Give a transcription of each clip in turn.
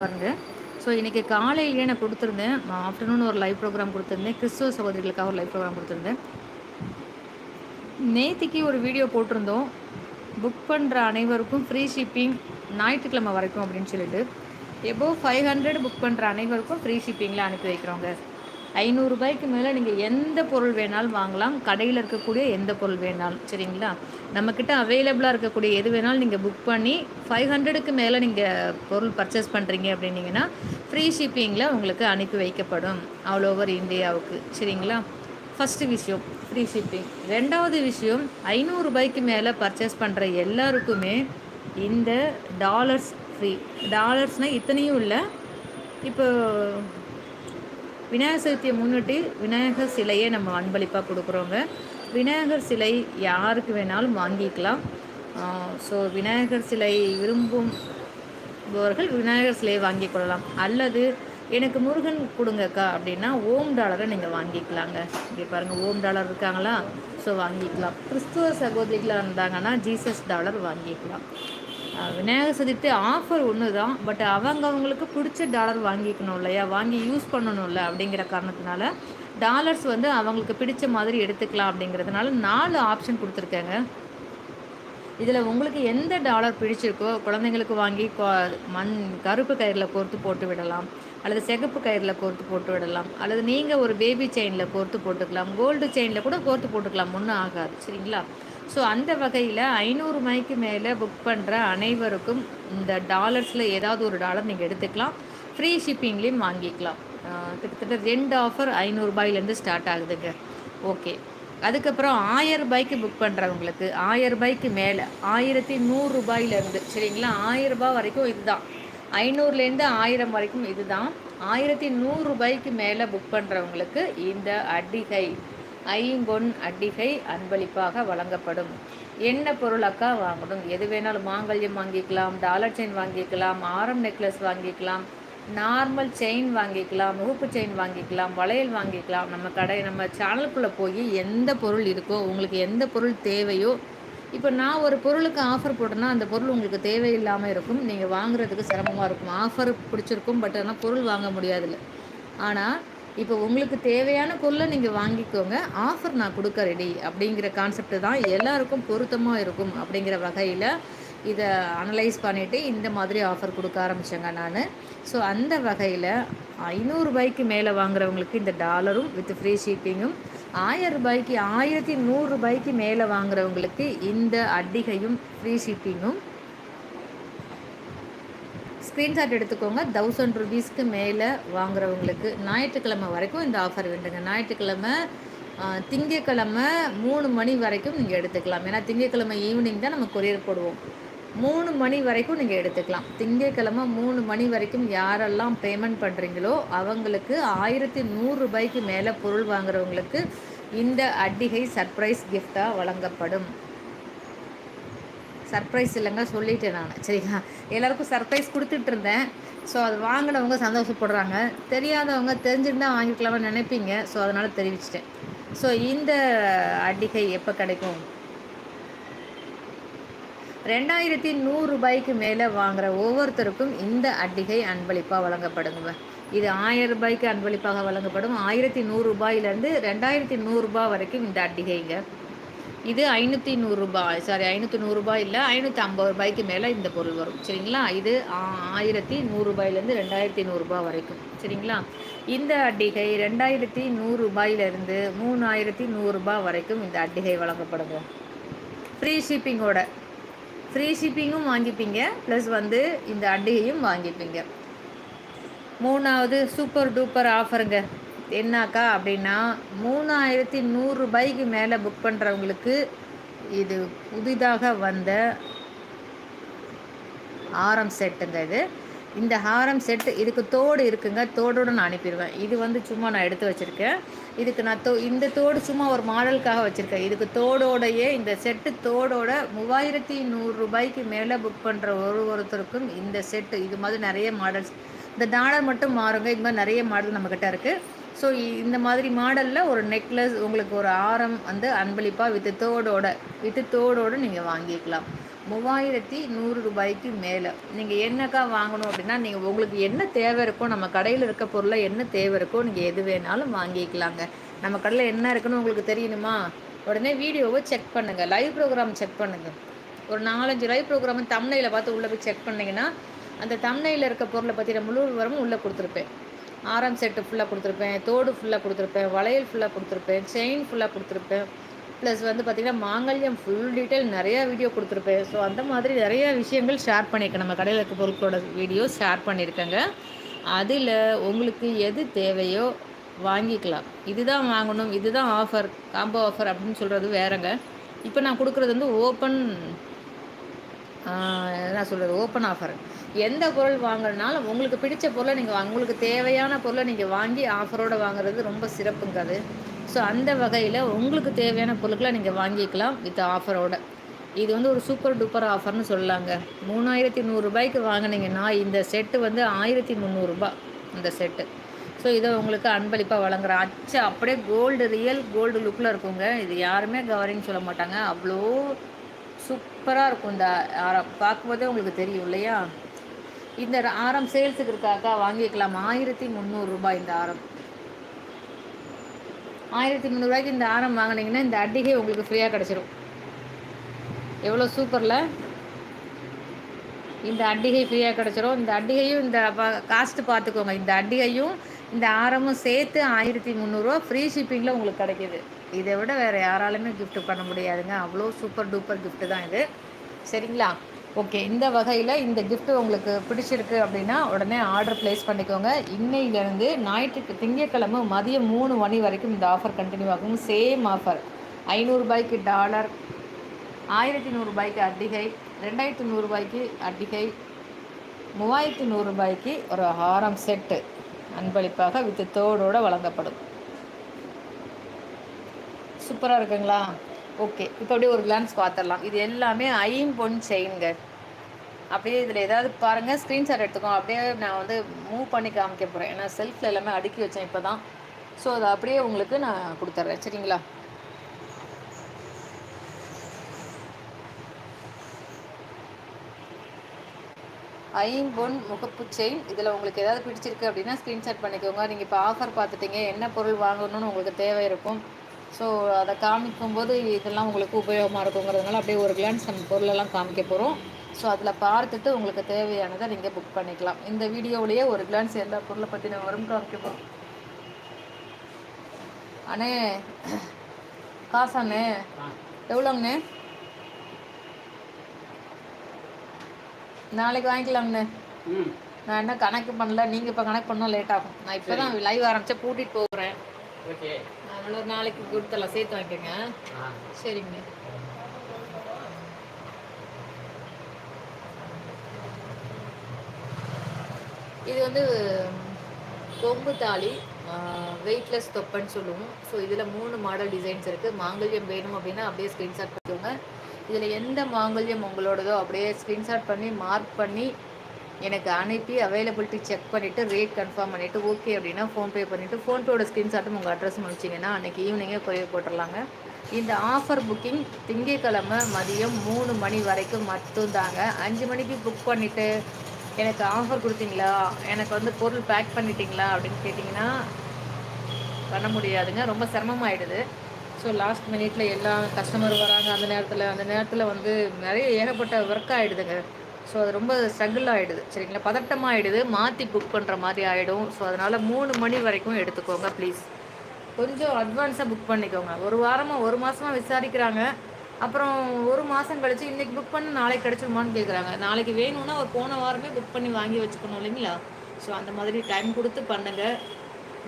பாருங்க. ஸோ இன்னைக்கு காலையிலேயே நான் குடுத்துருந்தேன். ஆஃப்டர்நூன் ஒரு லைவ் ப்ரோகிராம் குடுத்துருந்தேன். கிறிஸ்துவ சகோதரிகளுக்காக ஒரு லைவ் ப்ரோகிராம் குடுத்துருந்தேன். நேத்திக்கு ஒரு வீடியோ போட்டிருந்தோம். புக் பண்ற அனைவருக்கும் ஃப்ரீ ஷிப்பிங் ஞாயிற்றுக்கிழமை வரைக்கும் அப்படின்னு சொல்லிட்டு. எபோவ் 500 புக் பண்ற அனைவருக்கும் ஃப்ரீ ஷிப்பிங்ல அனுப்பி வைக்கிறோங்க. ரூ. 500க்கு மேல நீங்க எந்த பொருள் வேணாலும் வாங்கலாம். கடையில இருக்கக்கூடிய எந்த பொருள் வேணாலும். சரிங்களா? நம்மகிட்ட அவைலபிளா இருக்கக்கூடிய எது வேணாலும் நீங்க புக் பண்ணி 500க்கு மேல நீங்க பொருள் பர்ச்சேஸ் பண்றீங்க அப்படின்னீங்கன்னா, ஃப்ரீ ஷிப்பிங்ல உங்களுக்கு அனுப்பி வைக்கப்படும். ஆல் ஓவர் இந்தியாவுக்கு. சரிங்களா? ஃபர்ஸ்ட்டு விஷயம் ஃப்ரீ ஷிப்பிங். 2வது விஷயம் ரூ. 500க்கு மேல பர்ச்சேஸ் பண்ற எல்லாருக்குமே இந்த டாலர்ஸ் ஃப்ரீ. டாலர்ஸ்னா இத்தனையும் இல்ல. இப்போ விநாயகர் சதுர்த்தியை முன்னிட்டு விநாயகர் சிலையை நம்ம அன்பளிப்பாக கொடுக்குறோங்க. விநாயகர் சிலை யாருக்கு வேணாலும் வாங்கிக்கலாம். ஸோ விநாயகர் சிலை விரும்புபவர்கள் விநாயகர் சிலையை வாங்கிக் கொள்ளலாம். அல்லது எனக்கு முருகன் கொடுங்கக்கா அப்படின்னா ஓம் டாலரை நீங்கள் வாங்கிக்கலாங்க. இங்கே பாருங்கள், ஓம் டாலர் இருக்காங்களா? ஸோ வாங்கிக்கலாம். கிறிஸ்துவ சகோதரிகளாக இருந்தாங்கன்னா ஜீசஸ் டாலர் வாங்கிக்கலாம். விநாயகர் சதுர்த்தி ஆஃபர் ஒன்று தான். பட் அவங்களுக்கு பிடிச்ச டாலர் வாங்கிக்கணும் இல்லையா, வாங்கி யூஸ் பண்ணணும்ல அப்படிங்கிற காரணத்தினால டாலர்ஸ் வந்து அவங்களுக்கு பிடிச்ச மாதிரி எடுத்துக்கலாம். அப்படிங்கிறதுனால 4 ஆப்ஷன் கொடுத்துருக்கேங்க. இதில் உங்களுக்கு எந்த டாலர் பிடிச்சிருக்கோ குழந்தைங்களுக்கு வாங்கி கருப்பு கயிறில் கோர்த்து போட்டு விடலாம், அல்லது சிகப்பு கயிறில் கோர்த்து போட்டு விடலாம், அல்லது நீங்கள் ஒரு பேபி செயினில் கோர்த்து போட்டுக்கலாம், கோல்டு செயினில் கூட கோர்த்து போட்டுக்கலாம், ஒன்றும் ஆகாது. சரிங்களா? ஸோ அந்த வகையில் 500 மணிக்கு மேலே புக் பண்ணுற அனைவருக்கும் இந்த டாலர்ஸில் ஏதாவது ஒரு டாலர் நீங்கள் எடுத்துக்கலாம். ஃப்ரீ ஷிப்பிங்லேயும் வாங்கிக்கலாம். கிட்டத்தட்ட 2 ஆஃபர் ரூ. 500 ஸ்டார்ட் ஆகுதுங்க. ஓகே. அதுக்கப்புறம் ரூ. 1000 புக் பண்ணுறவங்களுக்கு ரூ. 1000 மேலே ரூ. 1100 சரிங்களா, ரூ. 1000 வரைக்கும் இதுதான். 500லேருந்து 1000 வரைக்கும் இதுதான். ரூ. 1100 மேலே புக் பண்ணுறவங்களுக்கு இந்த அட்டிகை ஐம்பொன் அட்டிகை அன்பளிப்பாக வழங்கப்படும். என்ன பொருள் அக்கா வாங்கணும்? எது வேணாலும் மாங்கல்யம் வாங்கிக்கலாம், டாலர் செயின் வாங்கிக்கலாம், ஆரம் நெக்லஸ் வாங்கிக்கலாம், நார்மல் செயின் வாங்கிக்கலாம், முகுப்பு செயின் வாங்கிக்கலாம், வளையல் வாங்கிக்கலாம். நம்ம சேனலுக்குள்ளே போய் எந்த பொருள் இருக்கோ, உங்களுக்கு எந்த பொருள் தேவையோ, இப்போ நான் ஒரு பொருளுக்கு ஆஃபர் போட்டேன்னா அந்த பொருள் உங்களுக்கு தேவையில்லாமல் இருக்கும், நீங்கள் வாங்குறதுக்கு சிரமமாக இருக்கும். ஆஃபர் பிடிச்சிருக்கும், பட் ஆனால் பொருள் வாங்க முடியாதுல்ல. ஆனால் இப்போ உங்களுக்கு தேவையான பொருளை நீங்கள் வாங்கிக்கோங்க, ஆஃபர் நான் கொடுக்க ரெடி அப்படிங்கிற கான்செப்ட் தான் எல்லாருக்கும் பொருத்தமாக இருக்கும். அப்படிங்கிற வகையில் இதை அனலைஸ் பண்ணிவிட்டு இந்த மாதிரி ஆஃபர் கொடுக்க ஆரம்பித்தேங்க நான். ஸோ அந்த வகையில் ரூ. 500 மேலே வாங்குறவங்களுக்கு இந்த டாலரும் வித் ஃப்ரீ ஷிப்பிங்கும், ரூ. 1100 மேலே வாங்குறவங்களுக்கு இந்த அட்டிகையும் ஃப்ரீ ஷிப்பிங்கும். ஸ்க்ரீன்ஷாட் எடுத்துக்கோங்க. ₹1000 மேலே வாங்குறவங்களுக்கு ஞாயிற்றுக்கிழமை வரைக்கும் இந்த ஆஃபர் உண்டுங்க. ஞாயிற்றுக்கிழமை திங்கக்கிழமை 3 மணி வரைக்கும் நீங்கள் எடுத்துக்கலாம். ஏன்னா திங்கக்கிழமை ஈவினிங் தான் நம்ம கொரியர் போடுவோம். 3 மணி வரைக்கும் நீங்கள் எடுத்துக்கலாம். திங்கக்கிழமை 3 மணி வரைக்கும் யாரெல்லாம் பேமெண்ட் பண்ணுறீங்களோ அவங்களுக்கு ₹1100 மேலே பொருள் வாங்குறவங்களுக்கு இந்த அட்டிகை சர்ப்ரைஸ் கிஃப்டாக வழங்கப்படும். சர்ப்ரைஸ் இல்லைங்க, சொல்லிட்டேன் நான். சரிங்களா? எல்லாருக்கும் சர்ப்ரைஸ் கொடுத்துட்டு இருந்தேன். ஸோ அது வாங்கினவங்க சந்தோஷப்படுறாங்க, தெரியாதவங்க தெரிஞ்சுருந்தால் வாங்கிக்கலாம்னு நினைப்பீங்க. ஸோ அதனால் தெரிவிச்சிட்டேன். ஸோ இந்த அட்டிகை எப்போ கிடைக்கும்? ₹2100 மேலே வாங்குகிற ஒவ்வொருத்தருக்கும் இந்த அட்டிகை அன்பளிப்பாக வழங்கப்படுங்க. இது ₹1000 அன்பளிப்பாக வழங்கப்படும். ₹1100லேருந்து ₹2100 வரைக்கும் இந்த அட்டிகைங்க. இது ₹500 சாரி, ₹500 இல்லை, ₹550 மேலே இந்த பொருள் வரும். சரிங்களா? இது ₹1100லேருந்து ₹2100 வரைக்கும். சரிங்களா? இந்த அட்டிகை ₹2100லேருந்து ₹3100 வரைக்கும் இந்த அட்டிகை வழங்கப்படுங்க. ஃப்ரீ ஷிப்பிங்கோட. ஃப்ரீ ஷிப்பிங்கும் வாங்கிப்பீங்க, ப்ளஸ் வந்து இந்த அட்டிகையும் வாங்கிப்பீங்க. 3வது சூப்பர் டூப்பர் ஆஃபருங்க. என்னாக்கா அப்படின்னா, ₹3100 மேலே புக் பண்ணுறவங்களுக்கு இது புதிதாக வந்த ஹாரம் செட்டுங்க. இந்த ஹாரம் செட்டு இதுக்கு தோடு இருக்குங்க. தோடோடு நான் அனுப்பிடுவேன். இது வந்து சும்மா நான் எடுத்து வச்சுருக்கேன். இதுக்கு நான் இந்த தோடு சும்மா ஒரு மாடலுக்காக வச்சுருக்கேன். இதுக்கு தோடோடையே இந்த செட்டு தோடோட ₹3100 மேலே புக் பண்ணுற ஒருத்தருக்கும் இந்த செட்டு. இது மாதிரி நிறைய மாடல்ஸ், இந்த டாலர் மட்டும் மாறுங்க. இது மாதிரி நிறைய மாடல் நம்மக்கிட்ட இருக்குது. ஸோ இந்த மாதிரி மாடலில் ஒரு நெக்லஸ், உங்களுக்கு ஒரு ஆரம் வந்து அன்பளிப்பாக வித்து தோடோடு நீங்கள் வாங்கிக்கலாம். 3100 ரூபாய்க்கு மேலே நீங்கள் என்னக்கா வாங்கணும் அப்படின்னா, நீங்கள் உங்களுக்கு என்ன தேவை இருக்கோ, நம்ம கடையில் இருக்க பொருளை என்ன தேவை இருக்கோ நீங்கள் எது வேணாலும் வாங்கிக்கலாங்க. நம்ம கடையில் என்ன இருக்குன்னு உங்களுக்கு தெரியணுமா, உடனே வீடியோவை செக் பண்ணுங்கள், லைவ் ப்ரோக்ராம் செக் பண்ணுங்கள். ஒரு 4-5 லைவ் ப்ரோக்ராம் தம்ப்நெயிலை பார்த்து உள்ளே போய் செக் பண்ணிங்கன்னா, அந்த தம்ப்நெயிலில் இருக்க பொருளை பற்றின முழு விவரமும் உள்ளே கொடுத்துருப்பேன். ஆரம் செட்டு ஃபுல்லாக கொடுத்துருப்பேன், தோடு ஃபுல்லாக கொடுத்துருப்பேன், வளையல் ஃபுல்லாக கொடுத்துருப்பேன், செயின் ஃபுல்லாக கொடுத்துருப்பேன். ப்ளஸ் வந்து பார்த்திங்கன்னா மாங்கல்யம் ஃபுல் டீட்டெயில் நிறையா வீடியோ கொடுத்துருப்பேன். ஸோ அந்த மாதிரி நிறைய விஷயங்கள் ஷேர் பண்ணியிருக்கேன். நம்ம கடையில் இருக்க பொருட்களோட வீடியோ ஷேர் பண்ணியிருக்கேங்க. அதில் உங்களுக்கு எது தேவையோ வாங்கிக்கலாம். இதுதான் வாங்கணும், இதுதான் ஆஃபர், காம்போ ஆஃபர் அப்படின்னு சொல்கிறது வேறங்க. இப்போ நான் கொடுக்குறது வந்து என்ன சொல்கிறது, ஓப்பன் ஆஃபர். எந்த பொருள் வாங்கினாலும் உங்களுக்கு பிடிச்ச பொருளை நீங்கள் உங்களுக்கு தேவையான பொருளை நீங்கள் வாங்கி ஆஃபரோடு வாங்குறது ரொம்ப சிறப்புங்க அது. ஸோ அந்த வகையில் உங்களுக்கு தேவையான பொருட்களை நீங்கள் வாங்கிக்கலாம் வித் ஆஃபரோட. இது வந்து ஒரு சூப்பர் டூப்பர் ஆஃபர்னு சொல்லலாங்க. 3100 ரூபாய்க்கு வாங்கினீங்கன்னா இந்த செட்டு வந்து 1300 ரூபாய் இந்த செட்டு. ஸோ இதை உங்களுக்கு அன்பளிப்பாக வழங்குறேன். அச்சு அப்படியே கோல்டு, ரியல் கோல்டு லுக்கில் இருக்குங்க. இது யாருமே கவரிங் சொல்ல மாட்டாங்க, அவ்வளோ சூப்பராக இருக்கும். இந்த ஆரம் பார்க்கும்போதே உங்களுக்கு தெரியும் இல்லையா. இந்த ஆரம் சேல்ஸுக்கு இருக்காக்கா வாங்கிக்கலாம். 1300 ரூபாய் இந்த ஆரம். 1300 ரூபாய்க்கு இந்த ஆரம் வாங்கினீங்கன்னா இந்த அட்டிகை உங்களுக்கு ஃப்ரீயாக கிடச்சிரும். எவ்வளோ சூப்பரில், இந்த அட்டிகை ஃப்ரீயாக கிடச்சிரும். இந்த அட்டிகையும் இந்த காஸ்ட்டு பார்த்துக்கோங்க. இந்த அட்டிகையும் இந்த ஆரமும் சேர்த்து 1300 ரூபா ஃப்ரீ ஷிப்பிங்கில் உங்களுக்கு கிடைக்கிது. இதை விட வேறு யாராலுமே கிஃப்ட் பண்ண முடியாதுங்க. அவ்வளோ சூப்பர் டூப்பர் கிஃப்ட்டு தான் இது. சரிங்களா? ஓகே, இந்த வகையில் இந்த கிஃப்ட்டு உங்களுக்கு பிடிச்சிருக்கு அப்படின்னா உடனே ஆர்டர் ப்ளேஸ் பண்ணிக்கோங்க. இன்னையிலேருந்து திங்கட்கிழமை மதியம் 3 மணி வரைக்கும் இந்த ஆஃபர் கண்டினியூ ஆகும். Same offer. 500 ரூபாய்க்கு டாலர், 1100 ரூபாய்க்கு அட்டிகை, 2100 ரூபாய்க்கு அட்டிகை, 3100 ரூபாய்க்கு ஒரு ஆரம் செட்டு அன்பளிப்பாக வித் தோடோடு வழங்கப்படும். சூப்பராக இருக்குங்களா? ஓகே, இப்போ அப்படியே ஒரு கிளான்ஸ் பார்த்துடலாம். இது எல்லாமே ஐம்பொன் செயின்ங்க. அப்படியே இதில் ஏதாவது பாருங்கள், ஸ்க்ரீன்ஷாட் எடுத்துக்கோ. அப்படியே நான் வந்து மூவ் பண்ணி காமிக்க போகிறேன். ஏன்னா செல்ஃபில் எல்லாமே அடுக்கி வச்சேன் இப்போ தான். ஸோ அதை அப்படியே உங்களுக்கு நான் கொடுத்துட்றேன். சரிங்களா? ஐம்பொன் முகப்பு செயின். இதில் உங்களுக்கு ஏதாவது பிடிச்சிருக்கு அப்படின்னா ஸ்க்ரீன்ஷாட் பண்ணிக்கோங்க. நீங்கள் இப்போ ஆஃபர் பார்த்துட்டீங்க, என்ன பொருள் வாங்கணும்னு உங்களுக்கு தேவை இருக்கும். ஸோ அதை காமிக்கும்போது இதெல்லாம் உங்களுக்கு உபயோகமாக இருக்குங்கிறதுனால அப்படியே ஒரு கிளான்ஸ் நம்ம பொருளெல்லாம் காமிக்க போகிறோம். ஸோ அதில் பார்த்துட்டு உங்களுக்கு தேவையானதை நீங்கள் புக் பண்ணிக்கலாம். இந்த வீடியோவிலேயே ஒரு கிளான்ஸ் எல்லா பொருளை பற்றி நான் வரும் காமிக்க போகிறோம். அண்ணே காசாண்ணே எவ்வளோங்கண்ணே? நாளைக்கு வாங்கிக்கலாம்ண்ணே. நான் என்ன கணக்கு பண்ணல, நீங்கள் இப்போ கணக்கு பண்ணால் லேட் ஆகும். நான் இப்போ தான் லைவ் ஆரம்பித்தா கூட்டிகிட்டு போகிறேன். ஓகே, அதனால ஒரு நாளைக்கு கொடுத்தலாம், சேர்த்து வாங்கிக்கோங்க. சரிங்கண்ணே. இது வந்து கொம்பு தாலி, வெயிட்லெஸ் தொப்பன்னு சொல்லுவோம். ஸோ இதில் 3 மாடல் டிசைன்ஸ் இருக்குது. மாங்கல்யம் வேணும் அப்படின்னா அப்படியே ஸ்க்ரீன்ஷாட் பண்ணிக்கோங்க. இதில் எந்த மாங்கல்யம் உங்களோடதோ அப்படியே ஸ்க்ரீன்ஷாட் பண்ணி மார்க் பண்ணி எனக்கு அனுப்பி அவைலபிலிட்டி செக் பண்ணிவிட்டு ரேட் கன்ஃபார்ம் பண்ணிவிட்டு ஓகே அப்படின்னா ஃபோன்பே பண்ணிவிட்டு ஃபோன்பேயோட ஸ்க்ரீன்ஷாட்டும் உங்கள் அட்ரஸ் முடிச்சிங்கன்னா அன்றைக்கி ஈவினிங்கே கொரியர் போட்டுடலாங்க. இந்த ஆஃபர் புக்கிங் திங்கட்கிழமை மதியம் 3 மணி வரைக்கும் மட்டும்தாங்க. 5 மணிக்கு புக் பண்ணிவிட்டு எனக்கு ஆஃபர் கொடுத்தீங்களா, எனக்கு வந்து பொருள் பேக் பண்ணிட்டீங்களா அப்படின்னு கேட்டிங்கன்னா பண்ண முடியாதுங்க. ரொம்ப சிரமமாயிடுது. ஸோ லாஸ்ட் மினிட்ல எல்லா கஸ்டமர் வராங்க. அந்த நேரத்தில் வந்து நிறைய ஏகப்பட்ட ஒர்க் ஆகிடுதுங்க. ஸோ அது ரொம்ப ஸ்ட்ரகிள் ஆகிடுது. சரிங்களா? பதட்டமாக ஆகிடுது, மாற்றி புக் பண்ணுற மாதிரி ஆகிடும். ஸோ அதனால் 3 மணி வரைக்கும் எடுத்துக்கோங்க ப்ளீஸ். கொஞ்சம் அட்வான்ஸாக புக் பண்ணிக்கோங்க. ஒரு வாரமாக 1 மாதமாக விசாரிக்கிறாங்க. அப்புறம் 1 மாதம் கழிச்சு இன்றைக்கி புக் பண்ணி நாளைக்கு கிடச்சிருமான்னு கேட்குறாங்க. நாளைக்கு வேணும்னா ஒரு போன வாரமே புக் பண்ணி வாங்கி வச்சுக்கணும் இல்லைங்களா? ஸோ அந்த மாதிரி டைம் கொடுத்து பண்ணுங்கள்.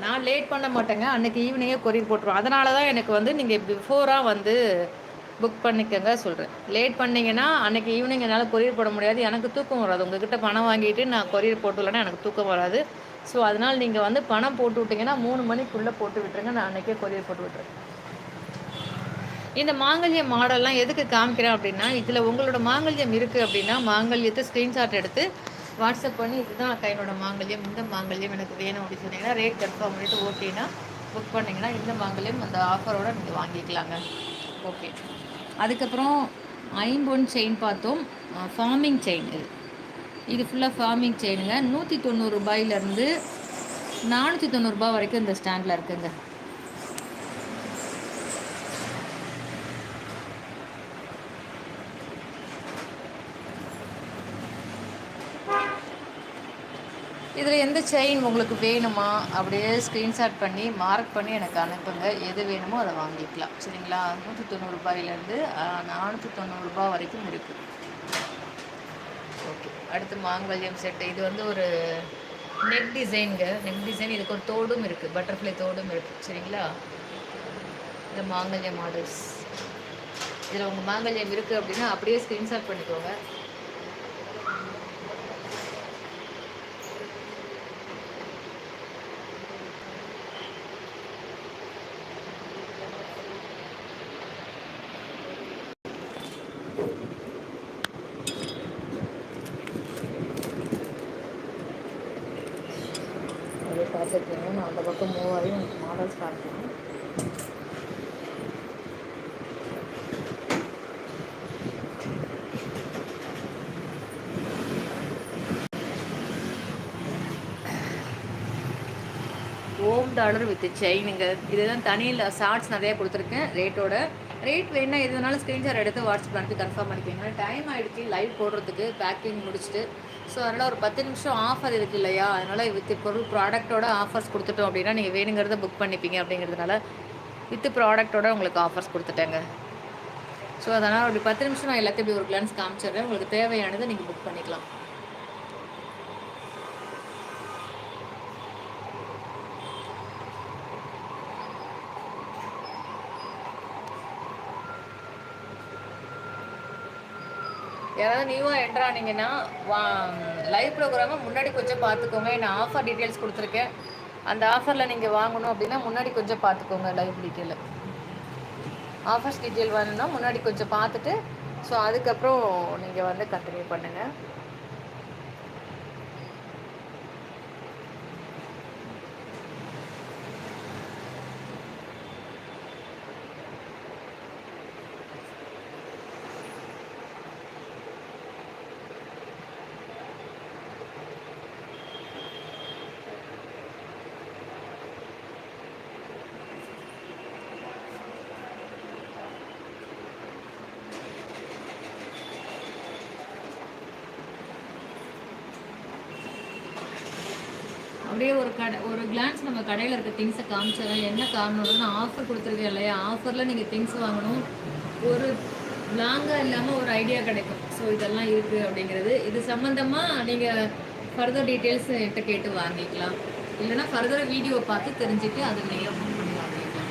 நான் லேட் பண்ண மாட்டேங்க. அன்றைக்கி ஈவினிங்கே கொரியர் போட்டுருவோம். அதனால தான் எனக்கு வந்து நீங்கள் பிஃபோராக வந்து புக் பண்ணிக்கங்க சொல்கிறேன். லேட் பண்ணிங்கன்னா அன்றைக்கி ஈவினிங் என்னால் கொரியர் போட முடியாது, எனக்கு தூக்கம் வராது. உங்கள்கிட்ட பணம் வாங்கிட்டு நான் கொரியர் போட்டுலன்னா எனக்கு தூக்கம் வராது. ஸோ அதனால் நீங்கள் வந்து பணம் போட்டு விட்டிங்கன்னா 3 மணிக்குள்ளே போட்டு விட்டுருங்க. நான் அன்றைக்கே கொரியர் போட்டு விட்டுறேன். இந்த மாங்கல்யம் மாடல்லாம் எதுக்கு காமிக்கிறேன் அப்படின்னா, இதில் உங்களோட மாங்கல்யம் இருக்குது அப்படின்னா மாங்கல்யத்தை ஸ்க்ரீன்ஷாட் எடுத்து வாட்ஸ்அப் பண்ணி இதுதான் அக்கா என்னோட மாங்கல்யம், இந்த மாங்கல்யம் எனக்கு வேணும் அப்படின்னு சொன்னீங்கன்னா ரேட் கன்ஃபார்ம் பண்ணிவிட்டு ஓகேனா புக் பண்ணிங்கன்னா இந்த மாங்கல்யம் அந்த ஆஃபரோடு நீங்கள் வாங்கிக்கலாங்க. ஓகே, அதுக்கப்புறம் ஐம்பொன் செயின் பார்த்தோம். ஃபார்மிங் செயின் இது. இது ஃபுல்லாக ஃபார்மிங் செயினுங்க. 190 ரூபாயிலேருந்து 490 ரூபாய் வரைக்கும் இந்த ஸ்டாண்டில் இருக்குங்க. இதில் எந்த செயின் உங்களுக்கு வேணுமா அப்படியே ஸ்க்ரீன்ஷாட் பண்ணி மார்க் பண்ணி எனக்கு அனுப்புங்க. எது வேணுமோ அதை வாங்கிக்கலாம். சரிங்களா? 190 ரூபாயிலேருந்து 490 ரூபாய் வரைக்கும் இருக்குது. ஓகே, அடுத்து மாங்கல்யம் செட்டு. இது வந்து ஒரு நெக் டிசைனுங்க. Neck design. இதுக்கு ஒரு தோடும் இருக்குது, பட்டர்ஃப்ளை தோடும் இருக்குது. சரிங்களா? இது மாங்கல்யம் மாடல்ஸ். இதில் உங்கள் மாங்கல்யம் இருக்குது அப்படின்னா அப்படியே ஸ்க்ரீன்ஷாட் பண்ணிக்கோங்க. அப்படியே பார்த்துருக்கீங்க. நான் அந்த பக்கம் மூவ் ஆகி உங்களுக்கு மாடல்ஸ் பார்க்கணும். ஓம் டாலர் வித் செயினுங்க. இதுதான் தனியில் ஷார்ட்ஸ் நிறையா கொடுத்துருக்கேன் ரேட்டோட. ரேட் வேணா எது வேணாலும் ஸ்க்ரீன்ஷாட் எடுத்து வாட்ஸ்அப் அனுப்பி கன்ஃபார்ம் பண்ணிக்கோங்க. டைம் ஆகிடுச்சு லைவ் போடுறதுக்கு, பேக்கிங் முடிச்சுட்டு. ஸோ அதனால் ஒரு 10 நிமிஷம் ஆஃபர் இருக்குது இல்லையா? அதனால் வித் பொருள் ப்ராடக்ட்டோட ஆஃபர்ஸ் கொடுத்துட்டோம் அப்படின்னா நீங்கள் வேணுங்கிறத புக் பண்ணிப்பீங்க. அப்படிங்கிறதுனால வித் ப்ராடக்ட்டோட உங்களுக்கு ஆஃபர்ஸ் கொடுத்துட்டேங்க. ஸோ அதனால் ஒரு 10 நிமிஷம் நான் எல்லாத்தையும் இப்படி ஒரு கிளான்ஸ் காமிச்சிடுறேன். உங்களுக்கு தேவையானதை நீங்கள் புக் பண்ணிக்கலாம். யாராவது நியூவாக என்ட்ரானீங்கன்னா லைவ் ப்ரோக்ராமை முன்னாடி கொஞ்சம் பார்த்துக்கோங்க. நான் ஆஃபர் டீட்டெயில்ஸ் கொடுத்துருக்கேன். அந்த ஆஃபரில் நீங்கள் வாங்கணும் அப்படின்னா முன்னாடி கொஞ்சம் பார்த்துக்கோங்க. லைவ் டீட்டெயிலு ஆஃபர்ஸ் டீட்டெயில் வேணும்னா முன்னாடி கொஞ்சம் பார்த்துட்டு ஸோ அதுக்கப்புறம் நீங்கள் வந்து கண்டினியூ பண்ணுங்கள். அப்படியே ஒரு கிளான்ஸ் நம்ம கடையில் இருக்க திங்ஸை காமிச்சிடறேன். என்ன காரணம்னா ஆஃபர் கொடுத்துருக்கேன் இல்லையா? ஆஃபரில் நீங்கள் திங்ஸ் வாங்கணும், ஒரு லாங்காக இல்லாமல் ஒரு ஐடியா கிடைக்கும். ஸோ இதெல்லாம் இருக்குது அப்படிங்கிறது. இது சம்மந்தமாக நீங்கள் ஃபர்தர் டீட்டெயில்ஸ் என்கிட்ட கேட்டு வாங்கிக்கலாம். இல்லைன்னா ஃபர்தர் வீடியோ பார்த்து தெரிஞ்சுட்டு அதை நீங்கள் புக் பண்ணி வாங்கிக்கலாம்.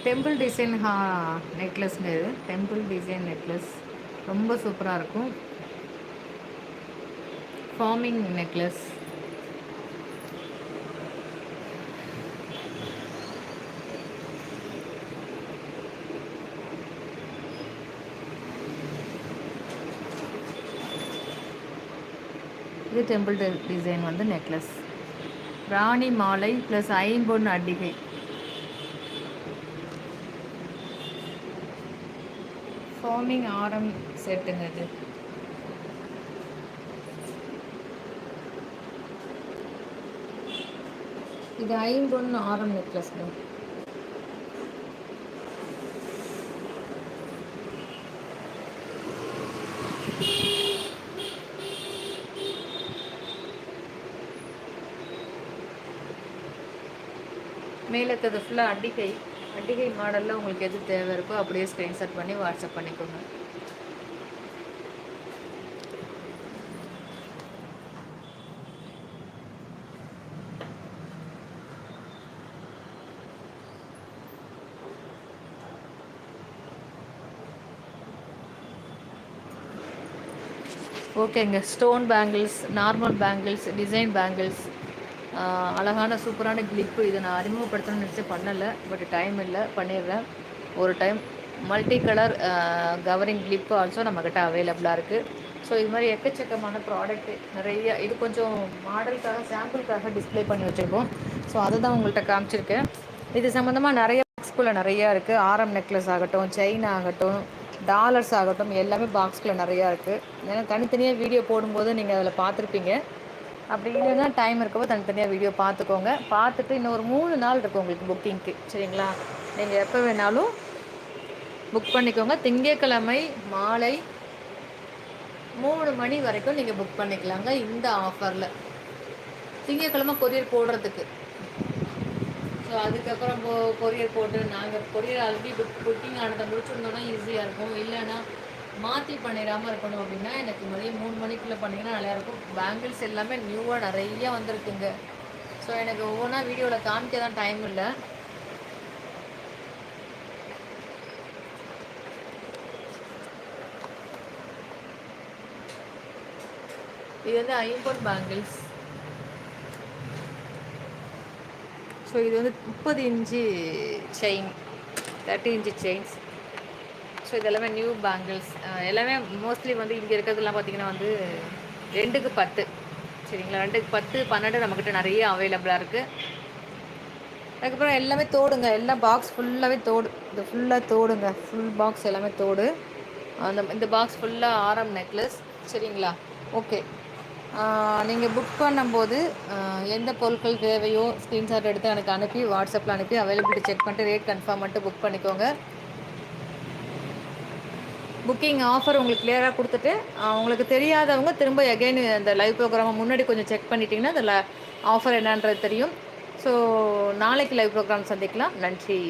டெம்பிள் டிசைன் நெக்லஸ்ங்க. இது டெம்பிள் டிசைன் நெக்லஸ் ரொம்ப சூப்பராக இருக்கும். Forming necklace. இது டெம்பிள் டிசைன் வந்து நெக்லஸ். ராணி மாலை ப்ளஸ் ஐம்பொன் அடிகை. ஃபார்மிங் ஆரம் செட்டுங்க இது. இது ஐம்பொன் ஆரம் நெக்லஸ்ங்க. மேலே இருக்கிறது ஃபுல்லாக அடிகை. அடிகை மாடலில் உங்களுக்கு எது தேவை இருக்கோ அப்படியே ஸ்க்ரீன்ஷாட் பண்ணி வாட்ஸ்அப் பண்ணிக்கோங்க. ஓகேங்க. Stone bangles, normal bangles, design bangles, அழகான சூப்பரான கிளிப்பு. இதை நான் அறிமுகப்படுத்தணும்னு நினச்சி பண்ணலை, பட் டைம் இல்லை, பண்ணிடுறேன் ஒரு time. Multi colour covering clip also நம்மக்கிட்ட அவைலபிளாக இருக்குது. ஸோ இது மாதிரி எக்கச்சக்கமான ப்ராடக்ட்டு நிறைய. இது கொஞ்சம் மாடலுக்காக சாம்பிளுக்காக டிஸ்பிளே பண்ணி வச்சுருக்கோம். ஸோ அதை தான் உங்கள்கிட்ட காமிச்சிருக்கேன். இது சம்மந்தமாக நிறைய பாக்ஸ்குள்ளே நிறையா இருக்குது. ஆரம் நெக்லஸ் ஆகட்டும், செயின் ஆகட்டும், டாலர்ஸ் ஆகட்டும், எல்லாமே பாக்ஸ்குள்ளே நிறையா இருக்குது. ஏன்னா தனித்தனியாக வீடியோ போடும்போது நீங்கள் அதில் பார்த்துருப்பீங்க. அப்படி இல்லைன்னா டைம் இருக்கப்போ தனித்தனியாக வீடியோ பார்த்துக்கோங்க. பார்த்துட்டு இன்னும் ஒரு 3 நாள் இருக்குது உங்களுக்கு புக்கிங்க்கு, சரிங்களா? நீங்கள் எப்போ வேணாலும் புக் பண்ணிக்கோங்க. திங்கட்கிழமை மாலை 3 மணி வரைக்கும் நீங்கள் புக் பண்ணிக்கலாங்க இந்த ஆஃபரில். திங்கட்கிழமை கொரியர் போடுறதுக்கு. ஸோ அதுக்கப்புறம் கொரியர் போட்டு நாங்கள் கொரியர் ஆல்ரெடி புக்கிங் ஆனதை முடிச்சுருந்தோன்னா ஈஸியாக இருக்கும். இல்லைன்னா மாற்றி பண்ணிடாமல் இருக்கணும் அப்படின்னா எனக்கு மதியம் 3 மணிக்குள்ளே பண்ணிங்கன்னா நல்லாயிருக்கும். பேங்கிள்ஸ் எல்லாமே நியூவாக நிறையா வந்திருக்குங்க. ஸோ எனக்கு ஒவ்வொன்றா வீடியோவில் காமிக்க தான் டைம் இல்லை. இது வந்து ஐம்பொன் பேங்கிள்ஸ். ஸோ இது வந்து 30 inch chain, 30 inch chains. So இதெல்லாமே நியூ பேங்கிள்ஸ். எல்லாமே மோஸ்ட்லி வந்து இங்கே இருக்கிறதுலாம் பார்த்திங்கன்னா வந்து 2க்கு 10, சரிங்களா? 2க்கு 10, 12 நம்மக்கிட்ட நிறைய அவைலபிளாக இருக்குது. அதுக்கப்புறம் எல்லாமே தோடுங்க. எல்லாம் பாக்ஸ் ஃபுல்லாகவே தோடு. இது ஃபுல்லாக தோடுங்க. ஃபுல் பாக்ஸ் எல்லாமே தோடு. இந்த பாக்ஸ் ஃபுல்லாக ஆரம் நெக்லஸ், சரிங்களா? ஓகே. நீங்கள் புக் பண்ணும்போது எந்த பொருட்கள் தேவையோ ஸ்க்ரீன்ஷாட் எடுத்து எனக்கு அனுப்பி வாட்ஸ்அப்பில் அனுப்பி அவைலபிலிட்டி செக் பண்ணிட்டு ரேட் கன்ஃபார்ம் பண்ணிட்டு புக் பண்ணிக்கோங்க. புக்கிங் ஆஃபர் உங்களுக்கு கிளியராக கொடுத்துட்டு உங்களுக்கு தெரியாதவங்க திரும்ப எகைன் இந்த லைவ் ப்ரோக்ராமை முன்னாடி கொஞ்சம் செக் பண்ணிட்டீங்கன்னா அதில் ஆஃபர் என்னன்றது தெரியும். ஸோ நாளைக்கு லைவ் ப்ரோக்ராம் சந்திக்கலாம். நன்றி.